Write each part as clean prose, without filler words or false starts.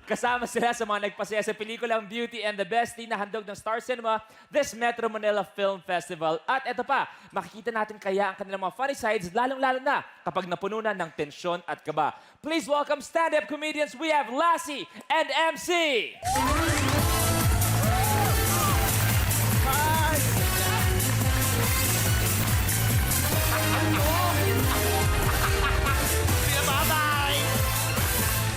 Kasama sila sa mga nagpasaya sa pelikulang Beauty and the Bestie na handog ng Star Cinema this Metro Manila Film Festival. At eto pa, makikita natin kaya ang kanilang mga funny sides, lalong-lalo na kapag napuno na ng tensyon at kaba. Please welcome stand-up comedians. We have Lassie and MC.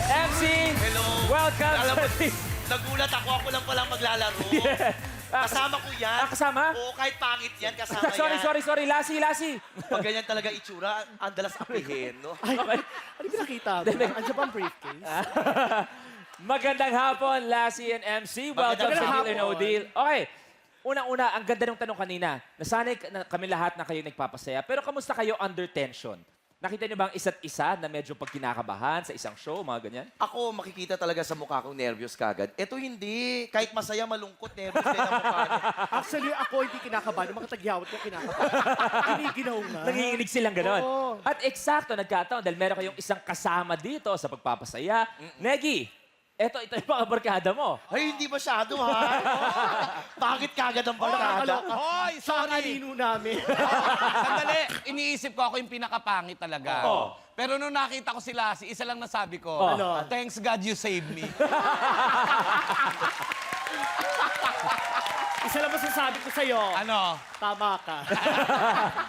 MC, Hello. welcome. Alam mo, sa- nagulat ako lang palang maglalaro. Kasama ko yan. kasama? Oo, kahit pangit yan, kasama sorry. yan. Lassie. Pag ganyan talaga itsura, ang dalas apihin, no? Ay, ano pinakita ko? Andiyan ba ang briefcase? Magandang hapon, Lassie and MC. Welcome Magandang sa Deal or hapon. No Deal. Okay, unang-una, ang ganda ng tanong kanina. Nasanay kami lahat na kayo nagpapasaya. Pero kamusta kayo under tension? Nakita niyo ba ang isa't isa na medyo pag kinakabahan sa isang show, mga ganyan? Ako, makikita talaga sa mukha kong nervyos kagad. Ito hindi. Kahit masaya, malungkot, nervyos din ang mukha niya. Actually, ako hindi kinakabahan. Yung mga tagyawat ko kinakabahan. Kiniginaw nga. Nanginginig silang gano'n. Oo. At eksakto, nagkataon dahil meron kayong isang kasama dito sa pagpapasaya. Negi, ito yung mga barkada mo. Ay, hindi masyado, ha? Bakit kagad ang barkada? Hoy, Sa sorry. kanino namin. Sandali, iniisip ko ako yung pinakapangit talaga. Oo. Pero nung nakita ko si Lassie, isa lang nasabi ko, Ano? thanks God you saved me. Isa lang masasabi ko sa'yo. Ano? Tama ka.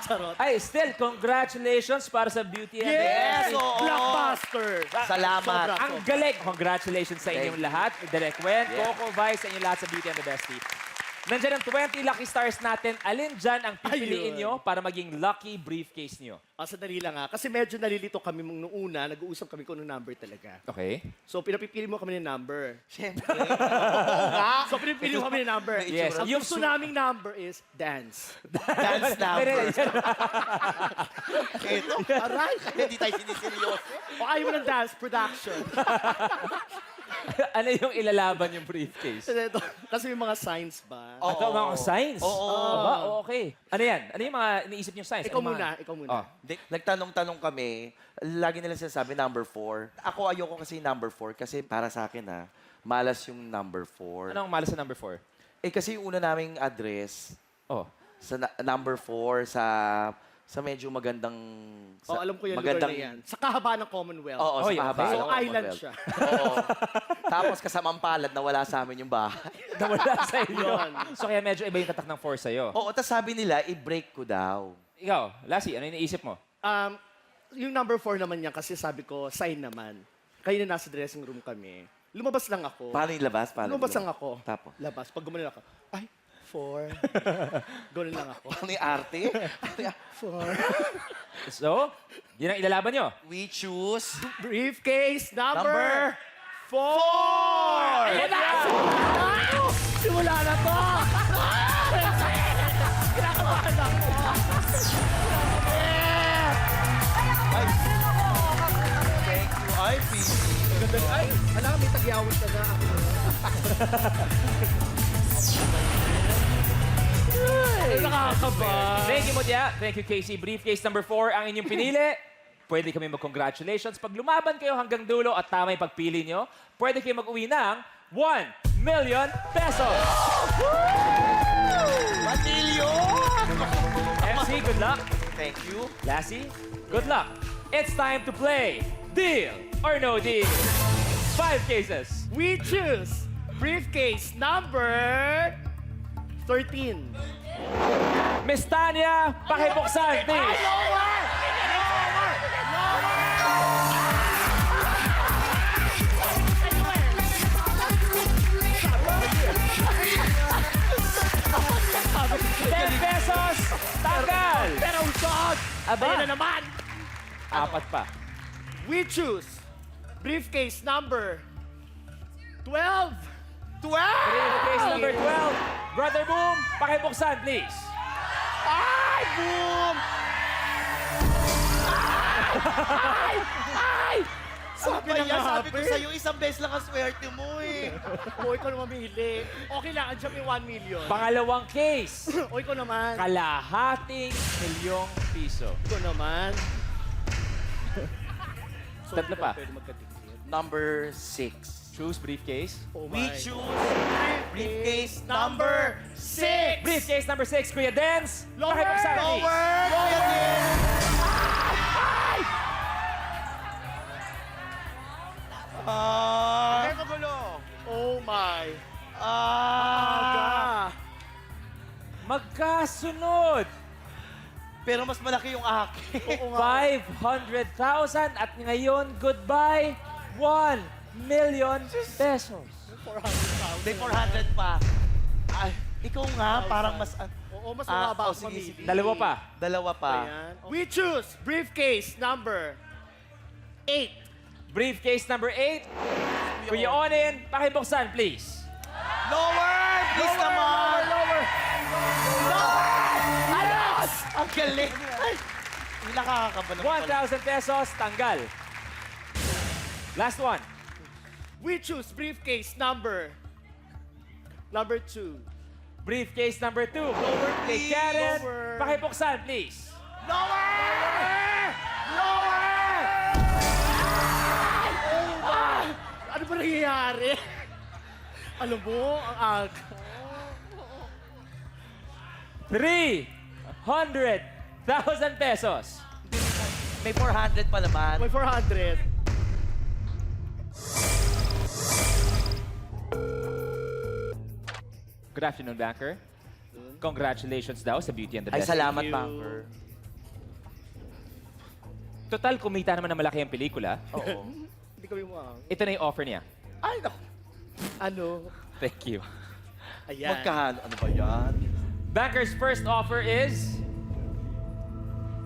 Charot. Ay, still, congratulations para sa Beauty and the Yes! Bestie. Oo. Blockbuster! Salamat. Sobra. Ang galing. Congratulations sa inyong Thank you. lahat. Direct Wen, Yeah. Coco, Vice, sa inyong lahat sa Beauty and the Bestie. Nandiyan ang 20 lucky stars natin. Alin dyan ang pipiliin nyo Ayun. para maging lucky briefcase nyo? Sandali lang ha. Kasi medyo nalilito kami nung una. Nag-uusap kami kung anong number talaga. Okay. So, pinapipili mo kami ng number. Siyempre. So, pinipili mo kami ng number. Yes. Ang Yung gusto naming number is dance. Dance number. Pero, Ito. Aray! Hindi tayo siniseryoso. O ayaw mo ng dance production. ano yung ilalaban yung briefcase? Kasi may mga signs ba? Oo. Ito mga signs. Oo. Aba, okay. Ano yan? Ano yung mga iniisip yung signs? Ikaw Ano mga- muna, ikaw muna. Oh. Nagtanong-tanong kami, lagi nila sinasabi number 4. Ako ayoko kasi number 4 kasi para sa akin malas yung number 4. Ano ang malas sa number 4? Eh kasi yung una naming address Oh. sa number 4 sa medyo magandang Oh, alam ko yung lugar magandang na yan. Sa kahabaan ng Commonwealth. Oo, Oy, sa okay. kahabaan So, ng island Commonwealth. siya. Oo. Tapos kasamang palad na wala sa amin yung bahay. Nawala sa inyo. Yun. So kaya medyo iba yung tatak ng 4 sa'yo. Oo, tapos sabi nila, i-break ko daw. Ikaw, Lassie, ano yung iniisip mo? Yung number 4 naman niya kasi sabi ko, sign naman. Kayo na nasa dressing room kami. Lumabas lang ako. Paano yung labas? Paano Lumabas yung lang ako. Tapos? Labas. Pag gumanon ako, ay, 4. Ganun lang ako. Paano yung arte? 4. So, yun ang ilalaban nyo. We choose Briefcase number 4! Ayan na! Simula na to! Kinakabahan ako! Thank you, Ivy. Ay, alam, may tagyawat ka na ako. Nakakaba. Thank you, Mutya. Thank you, Casey. Briefcase number 4 ang inyong pinili. Pwede kami mag-congratulations. Pag lumaban kayo hanggang dulo at tama yung pagpili nyo, pwede kayo mag-uwi ng 1 million pesos. 1 million! MC, good luck. Thank you. Lassie, good luck. It's time to play Deal or No Deal. 5 cases. We choose briefcase number 13. Miss Tanya, pakibuksan, please. ₱10. Tanggal. Pero usod! Aba. Ayun na naman! 4 pa. We choose briefcase number 12. 12! Briefcase number 12. Brother Boom, pakibuksan, please. Ay, boom! Ay! Ay! Sabi na nga, Sabi ko sa'yo, isang beses lang ang swerte mo eh. O, ikaw na mamili. Okay lang, andyan may 1 million. Pangalawang case. O, ikaw naman. ₱1 milyong. Ikaw naman. Tatlo pa. Pwede magkatikit. Number 6. Choose briefcase. Oh We my. choose briefcase number 6. Briefcase number 6, Kuya Dance. Lower! Pakibuksan, please. Kuya Dance. Ah, Oh my. ah. Magkasunod. Pero mas malaki yung akin. Oo nga. 500,000 at ngayon, goodbye, 1 million pesos. 400,000. May 400 pa. Ay, ikaw nga, parang mas... Oo, mas mababa oh, ako sige, mamili. sige. Dalawa pa. Dalawa pa. Ayan. We choose briefcase number 8. Briefcase number 8. Kuya Onin, pakibuksan, please. Lower! Please naman! Lower. Alas! Ang galing! Ay, hindi nakakakaba naman 1,000 pesos, tanggal. Last one. We choose briefcase number 2. Briefcase number 2. Kay please. Karen, Lower. pakibuksan, please. Ano ba nangyayari? Alam mo, ang aga. 300,000 pesos. May 400 pa naman. May 400. Good afternoon, banker. Congratulations daw sa Beauty and the Ay, Beast. salamat, Thank you. banker. Total, kumita naman na malaki ang pelikula. Oo. Hindi kami mo. Ito na yung offer niya. Ay, naku. Ano? Thank you. Ayan. Magkano? Ano ba yan? Banker's first offer is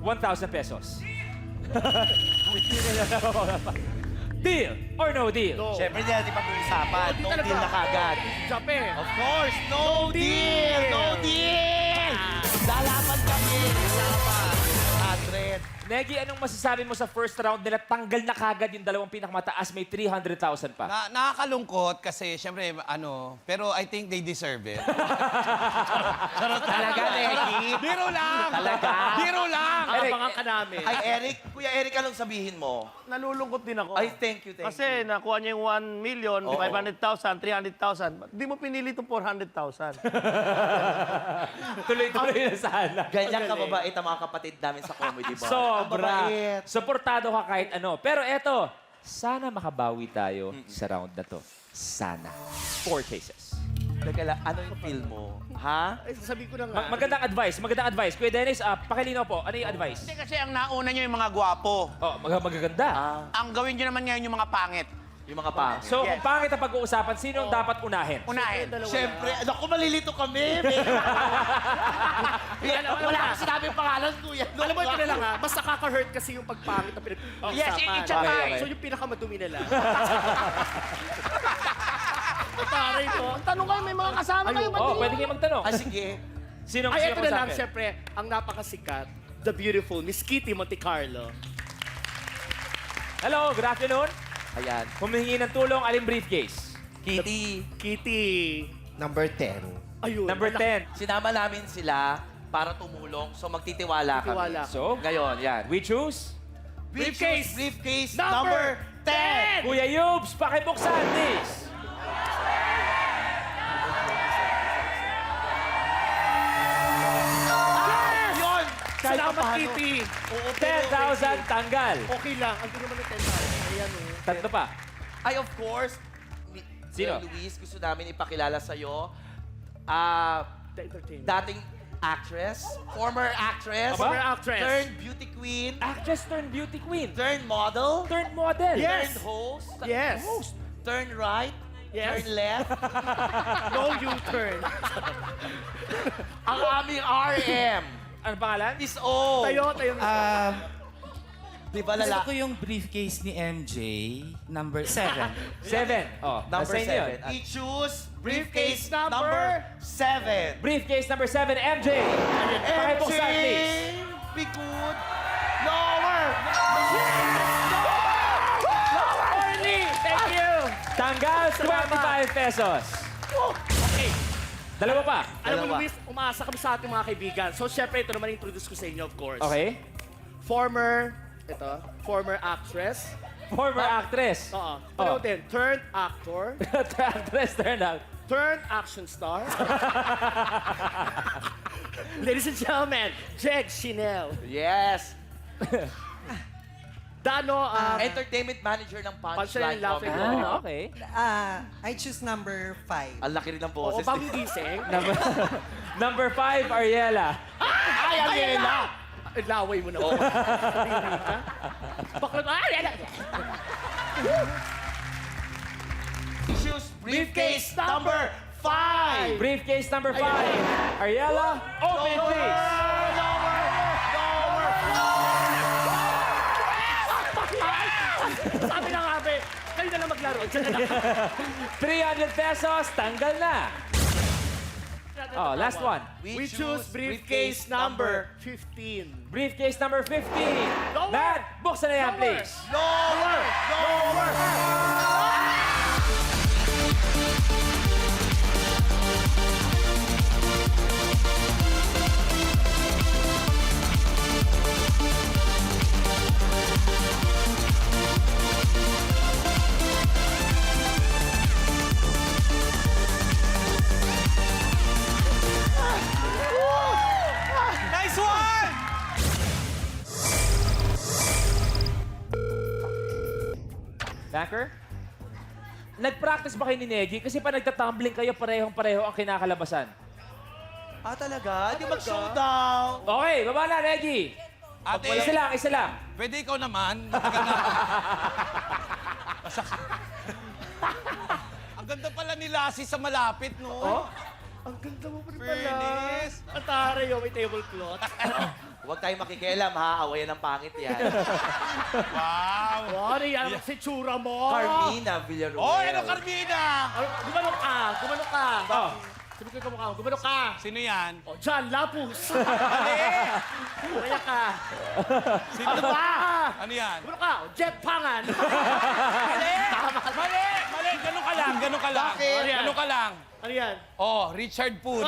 1,000 pesos. Deal or no deal? No. Siyempre, hindi natin pag-uusapan. No talaga. deal na kagad. Jape. Of course, no deal! No deal! Lalaban kami! Lalaban! 100. Negi, anong masasabi mo sa first round nila? Tanggal na kagad yung dalawang pinakamataas, may 300,000 pa. Nakakalungkot kasi, syempre, pero I think they deserve it. Talaga, Negi? Biro lang! Talaga? Biro lang! Abangan ka namin. Ay, Eric, Kuya Eric, anong sabihin mo? Nalulungkot din ako. Ay, thank you, thank Kasi you. nakuha niya yung 1 million, Oo. 500,000, 300,000. Di mo pinili itong 400,000. Tuloy-tuloy na sana. Ganyan ka mabait ang mga kapatid namin sa comedy bar. Ang Sobra. babait. Suportado ka kahit ano. Pero eto, sana makabawi tayo sa round na to. Sana. 4 cases. Teka lang, ano yung feel mo? Ha? Ay, sasabihin ko na nga. Magandang advice. Kuya Dennis, pakilinaw po. Ano yung advice? Hindi kasi ang nauna nyo yung mga gwapo. Oh, magaganda. Ah, Ang gawin nyo naman ngayon yung mga pangit. yung mga pangit. So, kung pangit ang pag-uusapan, sino ang dapat unahin? Unahin. Siyempre, naku, malilito kami. Wala akong sinabing pangalan, kuya. Alam mo, ito na lang ha. Basta kaka-hurt kasi yung pagpangit na pinag-uusapan. Yes, it's a tie. So yung pinakamadumi nila. Taray to. Tanong kayo, may mga kasama kayo. Oh, pwede kayo magtanong. Ah, sige. Sino Ay, ito na lang, kausapin? syempre, ang napakasikat, the beautiful Miss Kitty Monte Carlo. Hello, good afternoon. Ayan. Humihingi ng tulong, aling briefcase? Kitty, Kitty. Number 10. Ayun. Number 10. sinama namin sila para tumulong. So, magtitiwala kami. Magtitiwala. So, Ngayon, yan. we choose Briefcase. Briefcase Number number 10. Kuya Yubes, pakibuksan, please. Yun! Kahit Salamat, paano. Kitty. Oo, 10,000 tanggal. Okay lang. Ang naman ng 10,000. Ayan, oh. Tatlo pa. Ay, of course, Sino? Luis, gusto namin ipakilala sa'yo. The entertainment. Dating actress, former actress, Aba? Former actress. turned beauty queen, Actress turned beauty queen. turned model, Turned model. Yes. turned host, Yes. turned right, Yes. turned left. No U-turn. Ang aming RM Ano pangalan? is O. Tayo. Di ba Gusto lala? ko yung briefcase ni MJ, number 7. 7. Oh, Number nasa inyo yun. 7. We choose briefcase Briefcase number 7. Briefcase number 7, MJ. Pakibuksan, please. Be good. Lower. Orly, thank you. Tanggal, 25 pesos. Okay. Dalawa pa. Alam mo, Dalawa. Luis, umaasa kami sa ating mga kaibigan. So, syempre, ito naman introduce ko sa inyo, of course. Okay. Former actress, Former actress. Oo. Panoodin. Turned actor. Actress turned out. Turned action star. Ladies and gentlemen, Jeg Chinel. Yes. Dano, Entertainment manager ng Punchline Punchline Laughing Comedy. Wall. Okay. I choose number 5. Ang laki rin ng Oo, boses. bagong gising. Number 5, Ariela. Ay, Ariela! Laway mo na. Bakla ba? Ariela! Choose briefcase number 5. Briefcase number 5. Ariela, open it, please. Sabi na nga, be. Kayo na lang maglaro. Diyan na lang. 300 pesos, tanggal na. Oh, last one. We choose briefcase number 15. Briefcase number 15. Lower. Matt, buksan na yan, Lower. please. Lower! Lower! Nice one! Banker? Nag-practice ba kayo ni Negi? Kasi pa nagtatumbling kayo, parehong-pareho ang kinakalabasan. Ah, talaga? Di mag-showdown. Okay, baba na, Negi. Ate, Isa lang. pwede ikaw naman. Matagal na. Ang ganda pala ni Lassie sa malapit, no? Oh? Ang ganda mo pa rin pala. Fairness. Ang tara yun, may tablecloth. Huwag tayong makikialam, ha? Awayan ng pangit yan. Wow! Ano yan? Si tsura mo. Carmina Villaruel. Oh, ano, Carmina? Gumanok ka. Gumanok ka. Oh. Sabi ko yung kamukha mo. Gumanok ka. Sino yan? Oh, John Lapus. Mali! Kaya ka. Sino Ano ba? Ano yan? Gumanok ka. Oh, Jeff Pangan. Mali! Mali! Mali! Ganun ka lang, ganun ka lang. Bakit? Ganun ka lang. Ano yan? Oh, Richard Poon.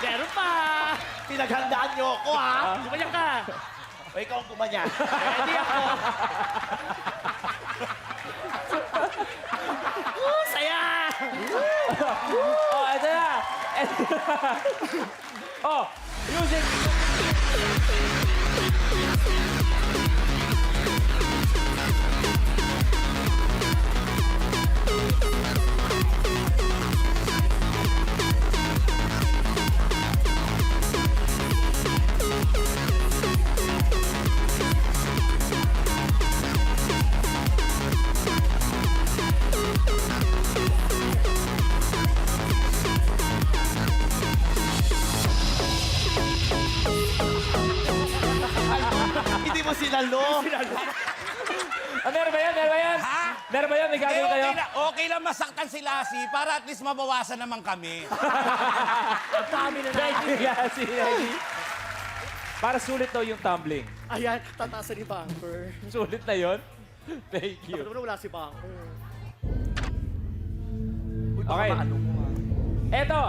Meron pa. Pinaghandaan niyo ako, ha? Gumanyan ka. O ikaw ang gumanyan. Ready ako. Saya! Oh, eto na. Oh, music. Hindi mo sinalo. Ah, meron ba yan? Meron ba yan? Ha? Meron ba yan? May Eh, gagawin kayo? okay lang masaktan si Lassie para at least mabawasan naman kami. Ang dami na natin. Yeah, si Negi. Para sulit daw yung tumbling. Ayan, tataasan ni Banker. Sulit na yon. Thank Dapat you. naman wala si Banker. Uy, baka Okay. maano mo, ha? Eto.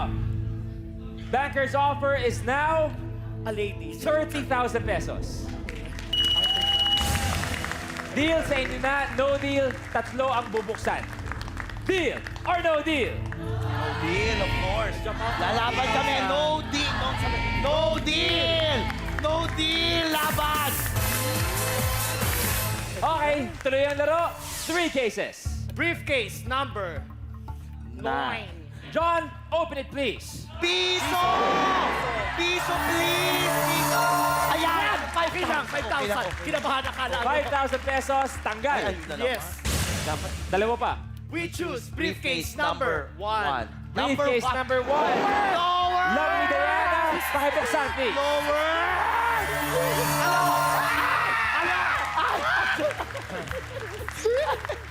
Banker's offer is now A lady. 30,000 pesos. Deal sa inyo na, no deal, tatlo ang bubuksan. Deal or no deal? Deal, of course. Lalaban kami. No deal. No deal. No deal. Laban. Okay, tuloy ang laro. 3 cases. Briefcase number 9. John, open it please. Piso! Piso, please! Piso! Ayan! 5,000. Kinabahan akala. 5,000 pesos, tanggal. Ay, ayun na Yes. naman. Dalawa pa. We choose briefcase number 1. Briefcase number 1. Lower! Lovely Diana, pakibuksan please. Lower!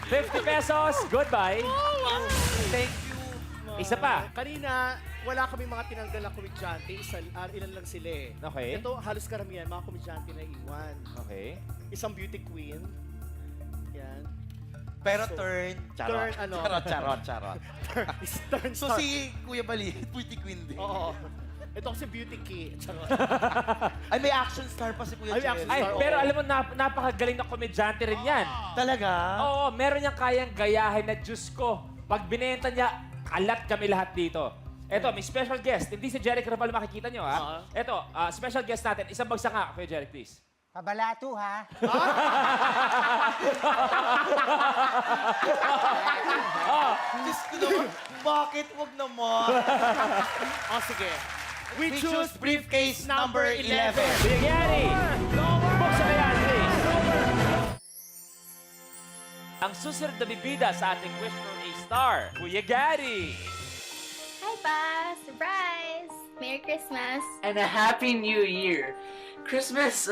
50 pesos, goodbye. Thank you. Isa pa. Kanina, wala kami mga tinanggal na komedyante. Ilan lang sila eh. Okay. Ito, halos karamihan, mga komedyante na iwan. Okay. Isang beauty queen. Yan. Pero turn. Turn, ano? Charot. Turn So star. si Kuya Bali, Pretty Queen din. Oo. Ito kasi beauty key. Charot. Ay, may action star pa si Kuya Ay, may Jerry. action Ay, star, pero oo. alam mo, napakagaling na komedyante rin yan. Talaga? Oo, meron niyang kayang gayahin na Diyos ko. Pag binenta niya, alat kami lahat dito. Eto, may special guest. Hindi si Jeric Raval makikita niyo, ha? Eto, special guest natin. Isang bagsak nga, Kuya Jeric, please. Pabalato, ha? Diyos ko naman, bakit wag naman? Oh, sige. We choose briefcase number 11. Kuya Gary! Buksan na yan, please. Ang susunod na bibida sa ating Wish for a Star, Kuya Gary! Hi, Pa! Surprise! Merry Christmas! And a happy new year. Christmas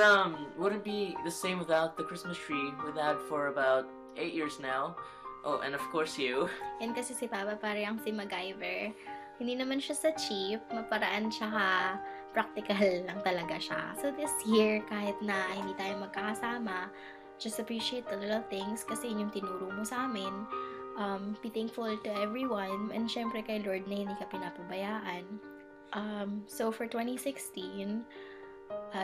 wouldn't be the same without the Christmas tree we've had for about 8 years now. Oh, and of course you. Yan kasi si Papa parang si MacGyver. Hindi naman siya sa cheap, maparaan siya practical lang talaga siya. So this year, kahit na hindi tayo magkakasama, just appreciate the little things kasi yun yung tinuro mo sa amin. Be thankful to everyone and syempre kay Lord na hindi ka pinapabayaan. So for 2016,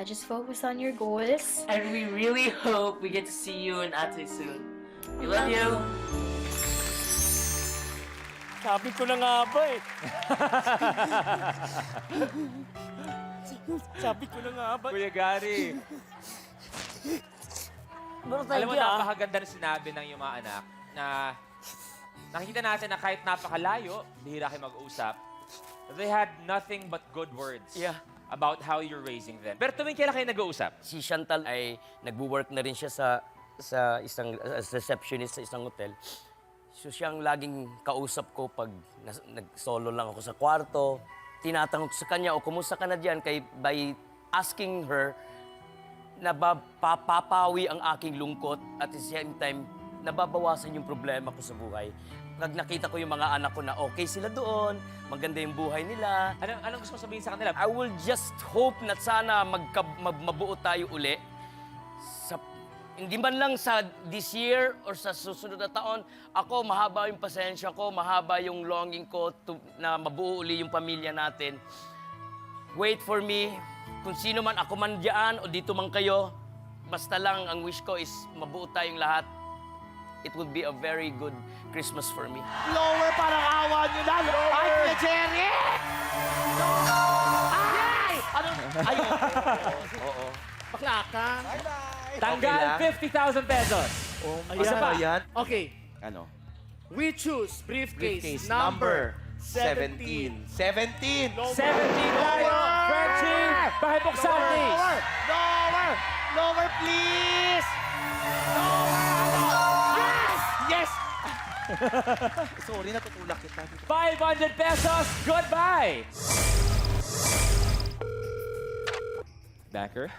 just focus on your goals. And we really hope we get to see you and Ate soon. We love you. Sabi ko na nga ba eh. Sabi ko na nga ba. Kuya Gary! Alam mo, napakaganda na sinabi ng iyong mga anak na nakikita natin na kahit napakalayo, bihira kayo mag-usap, they had nothing but good words about how you're raising them. Pero tuwing kailan kayo nag-uusap? Si Chantal ay nagwo-work na rin siya sa isang as receptionist sa isang hotel. So siyang laging kausap ko pag nag-solo lang ako sa kwarto. Tinatanong ko sa kanya, o kumusta ka na diyan? By asking her, napapawi ang aking lungkot at the same time, nababawasan yung problema ko sa buhay. Pag nakita ko yung mga anak ko na okay sila doon, maganda yung buhay nila, Anong gusto mo sabihin sa kanila? I will just hope na sana mabuo tayo uli. Hindi man lang sa this year or sa susunod na taon, ako mahaba yung pasensya ko, mahaba yung longing ko na mabuo uli yung pamilya natin. Wait for me. Kung sino man, ako man dyan o dito man kayo, basta lang ang wish ko is mabuo tayong lahat. It would be a very good Christmas for me. Lower, parang awa nyo na. Ay, Kuya Jerry! Ay! Ano? Ay, oo. Bakla ka. Tanggal 50,000 pesos. Oh, Isa pa. Ayan. Okay. Ano? We choose briefcase, Briefcase number 17. 17! 17 tayo. Frenchie, pakibuksan, please. Lower! Lower, please! Lower! Yes! Sorry, natutulak kita. 500 pesos. Goodbye. Backer.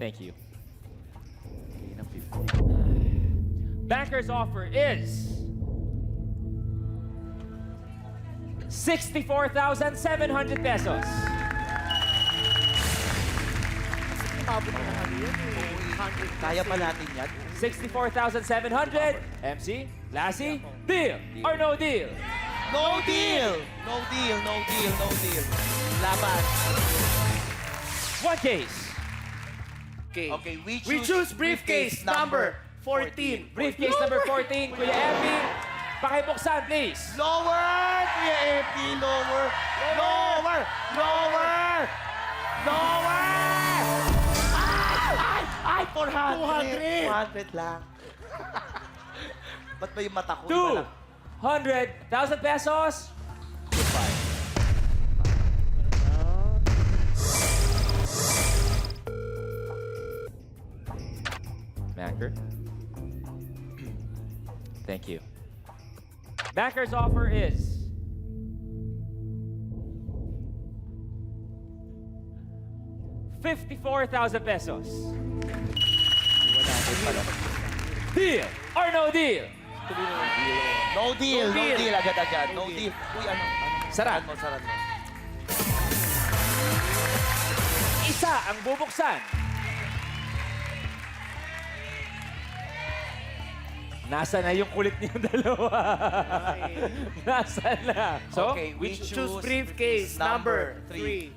Thank you. Banker's offer is 64,700 pesos. Umabot na naman yun eh. 100 Kaya pa natin yan. 64,700. MC, Lassie, deal or no deal? No deal! No deal, no deal, no deal. Laban. One case. Okay, we choose briefcase number 14. Briefcase number 14, Kuya Emmy. Pakibuksan, please. Lower! Kuya AP, lower! Lower! Lower! Lower! Ay! 400! 400 lang. Ba't ba yung mata ko? Iba lang. 200,000 pesos. Goodbye. Banker. Thank you. Banker's offer is 54,000 pesos. Deal or no deal? No deal, no deal. Agad-agad. No deal. Uy, ano? Saran. Saran mo. Isa ang bubuksan. Nasa na yung kulit niyong dalawa? Nasa na? So, Okay, we Choose briefcase number 3.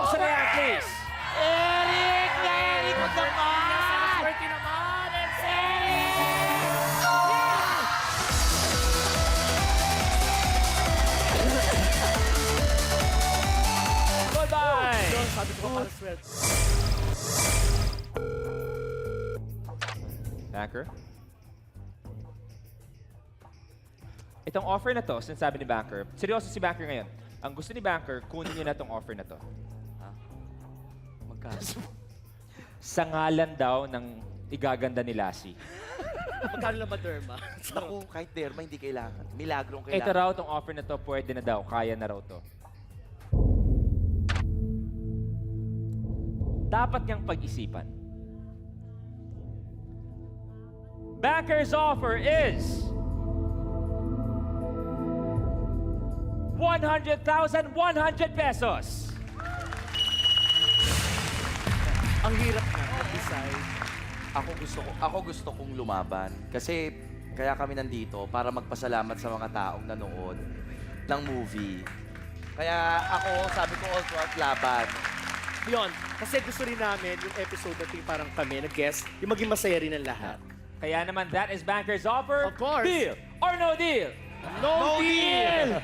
buksan na yan, please. Eric! Eric mo naman! Swerte naman! It's Goodbye! Yun, sabi ko para swerte. Banker? Itong offer na to, sinasabi ni Banker, seryoso si Banker ngayon. Ang gusto ni Banker, kunin niyo na itong offer na to. Magkano? Sa ngalan daw ng igaganda ni Lassie. Magkano lang ba, Derma? Naku, kahit derma, hindi kailangan. Milagrong Ito kailangan. raw, itong offer na to, pwede na daw, kaya na raw to. Dapat niyang pag-isipan. Banker's offer is 100,100 pesos. Ang hirap na mag-decide. Ako gusto kong lumaban. Kasi kaya kami nandito para magpasalamat sa mga taong nanood ng movie. Kaya ako, sabi ko, all out laban. Yun, kasi gusto rin namin yung episode na ito yung parang kami, nag-guest, yung maging masaya rin ang lahat. Kaya naman, that is Banker's offer. Of course. Deal or no deal? No deal!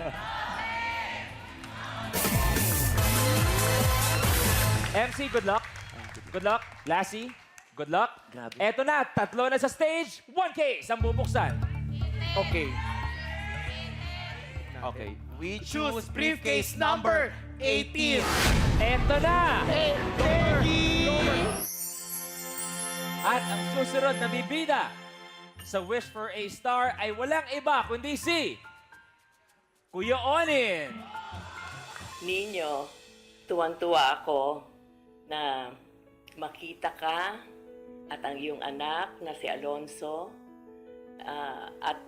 MC, good luck. Good luck. Lassie, good luck. Grabe. Eto na, tatlo na sa stage. 1 case ang bubuksan. Okay. Okay. We Choose briefcase number 18. Eto na. At ang susunod na bibida sa Wish for a Star ay walang iba kundi si Kuya Onin. Ninyo, tuwang-tuwa ako na makita ka at ang iyong anak na si Alonso at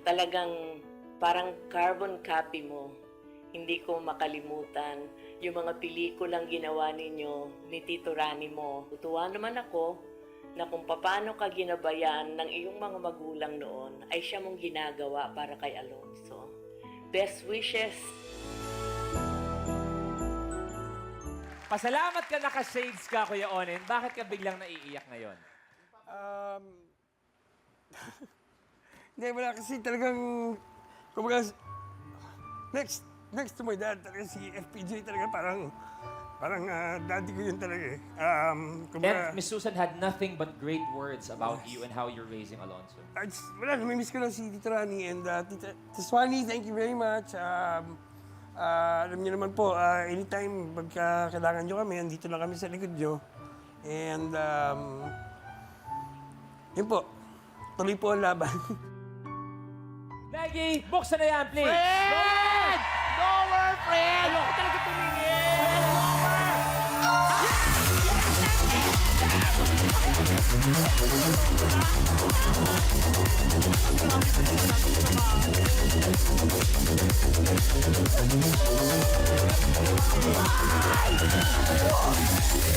talagang parang carbon copy mo. Hindi ko makalimutan yung mga pelikulang ginawa ninyo ni Tito Rani mo. Tutuwa naman ako na kung paano ka ginabayan ng iyong mga magulang noon ay siya mong ginagawa para kay Alonso. Best wishes. Pasalamat ka naka-shades ka, Kuya Onin. Bakit ka biglang naiiyak ngayon? Hindi, wala kasi talagang, kumbaga, next to my dad, talaga si FPJ talaga parang daddy ko yun talaga eh. And Miss Susan had nothing but great words about you and how you're raising Alonso. Wala, namimiss ko lang si Tito Rani and Tita Swani, thank you very much. Alam niyo naman po, anytime pagka kailangan niyo kami, andito lang kami sa likod niyo. And, yun po, tuloy po ang laban. Maggie, buksan na yan, please. Fred! Lower, Fred! Ayoko talaga tumingin.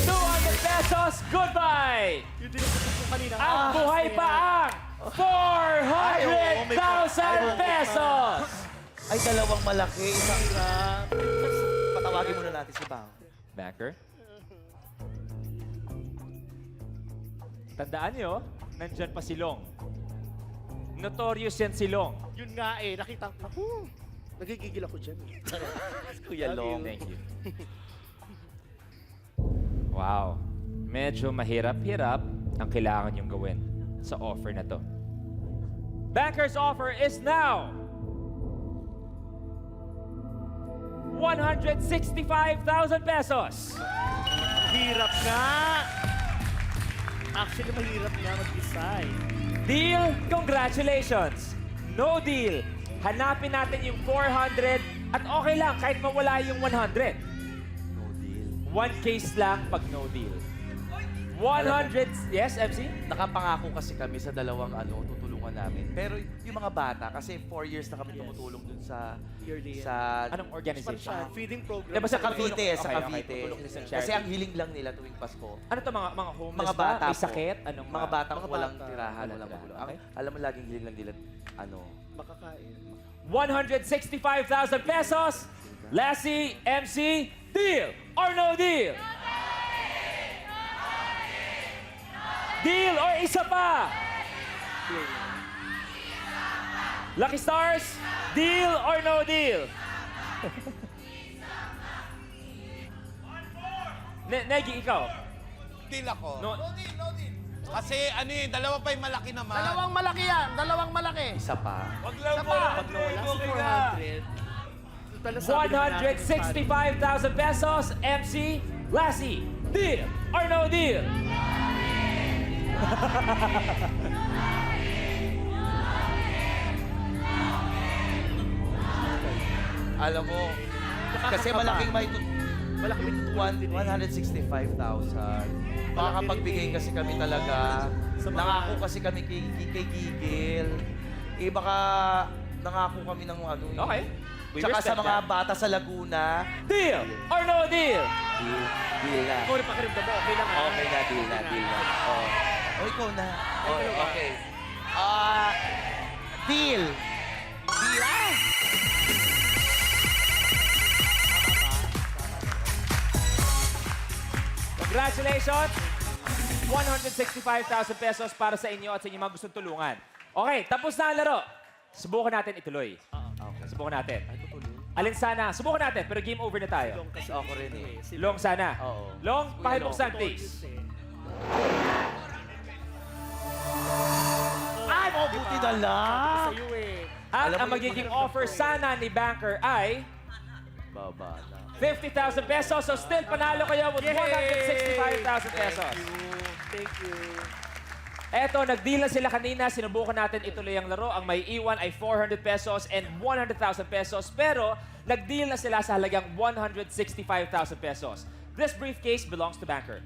$200, goodbye! Yung dinagdag ko kanina. Ang buhay pa ang 400,000 pesos! Ay, dalawang malaki. Isang patawagin muna natin si Bang. Banker? Tandaan nyo, nandyan pa si Long. Notorious yan si Long. Yun nga eh, nakita ko. Naku, nagigigil ako dyan. Kuya Long. Thank you. Wow. Medyo mahirap-hirap ang kailangan yung gawin sa offer na to. Banker's offer is now 165,000 pesos. Hirap nga. Actually, mahirap nga mag-decide. Deal, congratulations. No deal, hanapin natin yung 400 at okay lang kahit mawala yung 100. No deal. 1 case lang pag no deal. 100... Yes, MC? Nakapangako kasi kami sa dalawang tutulungan namin. Pero yung mga bata, kasi 4 years na kami tumutulong dun sa... Yearly. sa Anong organization? Feeding program. Diba sa Cavite, sa Okay, Cavite. tutulong din sa Kasi charity. ang hiling lang nila tuwing Pasko. Ano to, mga homeless Mga ba? bata May po. sakit? Anong Mga batang Mga walang bata. tirahan, Walang walang tirahan, magulo. okay. Alam mo, laging hiling lang nila, Makakain. 165,000 pesos. Lassie, MC, deal or no deal? Deal or isa pa? Lucky Stars, deal or no deal? Negi, ikaw? Deal ako. No, Kasi ano eh, dalawa pa yung malaki naman. malaki yan. Dalawang malaki. isa pa. Wag lang po. Pag nawala si 400. Total, sabi naman natin, 165,000 pesos. MC, Lassie, deal or no deal? Alam mo, kasi malaking may Malaki may tutuwan din. 165,000. Makakapagbigay kasi kami talaga. Sa mga- Nangako kasi kami kay Gigil. Baka nangako kami ng ano eh. Okay. We Tsaka sa respect mga that. bata sa Laguna, Deal or no deal? deal na. Ikaw rin pakiramdam mo, okay lang ha? Okay na, deal na. Oh. Ikaw na. Oh, okay. Deal. Deal. Congratulations! 165,000 pesos para sa inyo at sa inyong mga gustong tulungan. Okay, tapos na ang laro. Subukan natin ituloy. Okay, subukan natin. Alin sana? Subukan natin, pero game over na tayo. Kasi Ako rin eh. Long sana. Oo. Long, pakibuksan, please. Ay, mabuti na lang. Sa'yo eh. At Alam mo ang yung magiging magandang offer sana ni Banker ay Baba na. 50,000 pesos. So still panalo kayo with 165,000 pesos. Thank you. Eto, nag-deal na sila kanina. Sinubukan natin ituloy ang laro. Ang may iwan ay 400 pesos and 100,000 pesos. Pero, nag-deal na sila sa halagang 165,000 pesos. This briefcase belongs to Banker.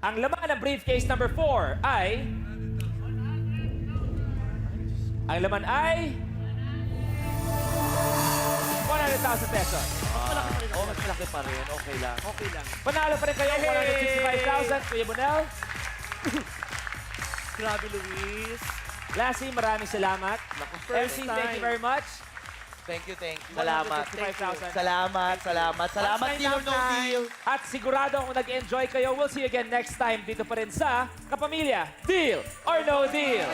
Ang laman ng briefcase number 4 ay... Ang laman ay... 100,000 pesos. Oh, mas malaki pa rin. Okay lang. Okay lang. Panalo pa rin kayo, 165,000. Kuya Bonel. Grabe, Luis. Lassie, maraming salamat. first MC, thank you time. very much. Thank you. Salamat. 165,000. Salamat. Deal or no deal. At sigurado kung nag-enjoy kayo, we'll see you again next time dito pa rin sa Kapamilya, Deal or No Deal.